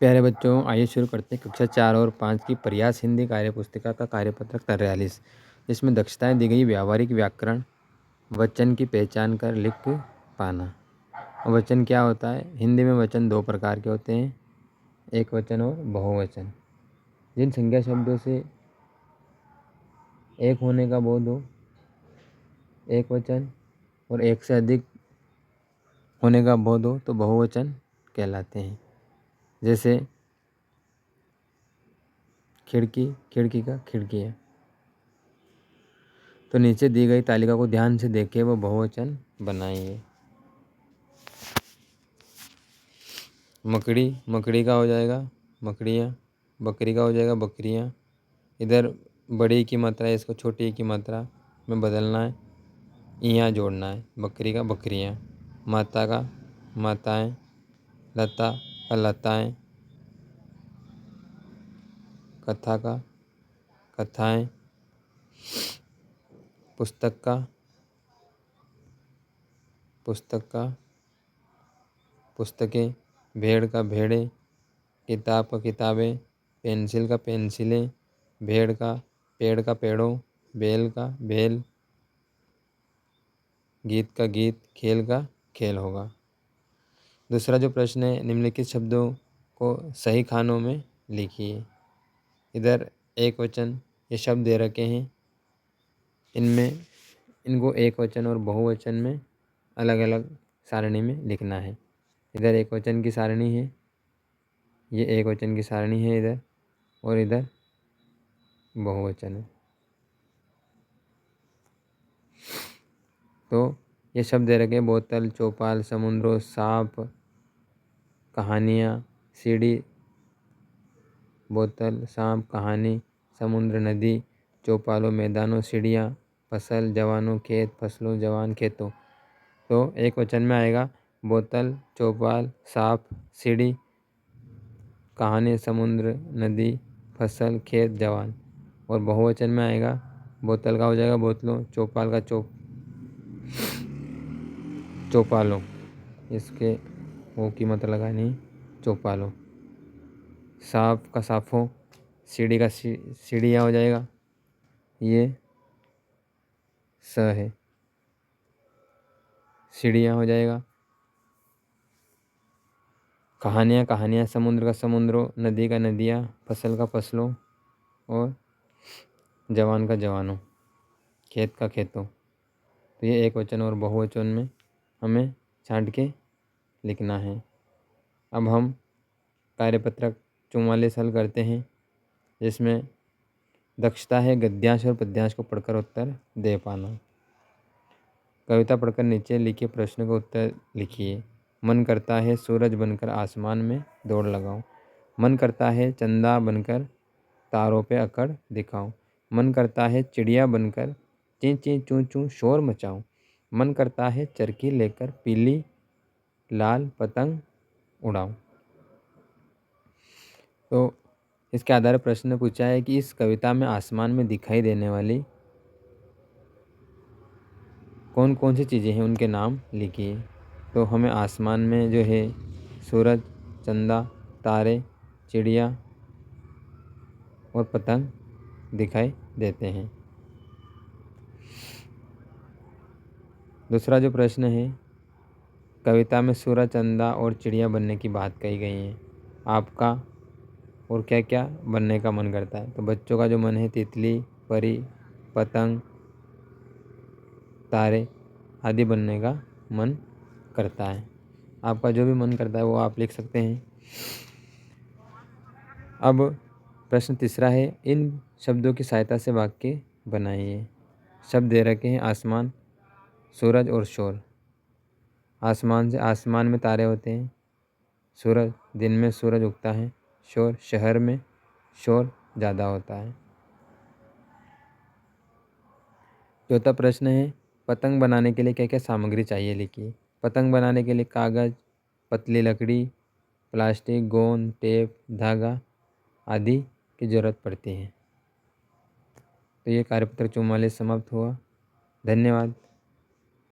प्यारे बच्चों, आइए शुरू करते हैं कक्षा 4 और 5 की प्रयास हिंदी कार्यपुस्तिका का कार्यपत्रक 43, जिसमें दक्षताएं दी गई। व्यावहारिक व्याकरण, वचन की पहचान कर लिख पाना। वचन क्या होता है? हिंदी में वचन दो प्रकार के होते हैं, एक वचन और बहुवचन। जिन संज्ञा शब्दों से एक होने का बोध हो, एक वचन, और एक से अधिक होने का बोध हो तो बहुवचन कहलाते हैं। जैसे खिड़की, खिड़की का खिड़कियाँ। तो नीचे दी गई तालिका को ध्यान से देखिए, वो बहुवचन बनाइए। मकड़ी, मकड़ी का हो जाएगा मकड़ियाँ। बकरी का हो जाएगा बकरियाँ। इधर बड़ी की मात्रा है, इसको छोटी की मात्रा में बदलना है, यहाँ जोड़ना है। बकरी का बकरियाँ, माता का माताएँ, लता का लताएँ, कथा का कथाएँ, पुस्तक का पुस्तकें, भेड़ का भेड़ें, किताब का किताबें, पेंसिल का पेंसिलें, भेड़ का पेड़ का पेड़ों, बैल का बैल, गीत का गीत, खेल का खेल होगा। दूसरा जो प्रश्न है, निम्नलिखित शब्दों को सही खानों में लिखिए। इधर एक वचन ये शब्द दे रखे हैं, इनको एक वचन और बहुवचन में अलग अलग सारणी में लिखना है। इधर एक वचन की सारणी है, ये एक वचन की सारणी है इधर, और इधर बहुवचन है। तो ये शब्द दे रखे, बोतल, चौपाल, समुद्रों, सांप, कहानियाँ, सीढ़ी, बोतल, सांप, कहानी, समुद्र, नदी, चौपालों, मैदानों, सीढ़ियाँ, फसल, जवानों, खेत, फसलों, जवान, खेतों। तो एक वचन में आएगा बोतल, चौपाल, सांप, सीढ़ी, कहानी, समुद्र, नदी, फसल, खेत, जवान। और बहुवचन में आएगा बोतल का हो जाएगा बोतलों, चौपाल का चौपालों, इसके वो की मात्रा लगानी, चौपालों। सांप का सांपों, सीढ़ी का सीढ़ियाँ हो जाएगा, ये स है, सीढ़ियाँ हो जाएगा। कहानियाँ कहानियाँ, समुद्र का समुद्रों, नदी का नदियाँ, फसल का फसलों, और जवान का जवानों, खेत का खेतों। तो ये एक वचन और बहुवचन में हमें छांट के लिखना है। अब हम कार्यपत्रक 44 हल करते हैं, जिसमें दक्षता है गद्यांश और पद्यांश को पढ़कर उत्तर दे पाना। कविता पढ़कर नीचे लिखे प्रश्न का उत्तर लिखिए। मन करता है सूरज बनकर आसमान में दौड़ लगाऊं। मन करता है चंदा बनकर तारों पे अकड़ दिखाऊं। मन करता है चिड़िया बनकर चीं चीं चूं चूं शोर मचाऊं। मन करता है चरखी लेकर पीली लाल पतंग उड़ाऊं। तो इसके आधार पर प्रश्न पूछा है कि इस कविता में आसमान में दिखाई देने वाली कौन कौन सी चीज़ें हैं, उनके नाम लिखिए। तो हमें आसमान में जो है सूरज, चंदा, तारे, चिड़िया और पतंग दिखाई देते हैं। दूसरा जो प्रश्न है, कविता में सूरज, चंदा और चिड़िया बनने की बात कही गई है, आपका और क्या क्या बनने का मन करता है? तो बच्चों का जो मन है तितली, परी, पतंग, तारे आदि बनने का मन करता है। आपका जो भी मन करता है वो आप लिख सकते हैं। अब प्रश्न तीसरा है, इन शब्दों की सहायता से वाक्य बनाइए। शब्द दे रखे हैं आसमान, सूरज और शोर। आसमान से आसमान में तारे होते हैं, सूरज दिन में सूरज उगता है, शोर शहर में शोर ज़्यादा होता है। चौथा प्रश्न है, पतंग बनाने के लिए क्या क्या सामग्री चाहिए लिखिए। पतंग बनाने के लिए कागज़, पतली लकड़ी, प्लास्टिक, गोंद, टेप, धागा आदि की ज़रूरत पड़ती है। तो ये कार्यपत्र 44 समाप्त हुआ। धन्यवाद।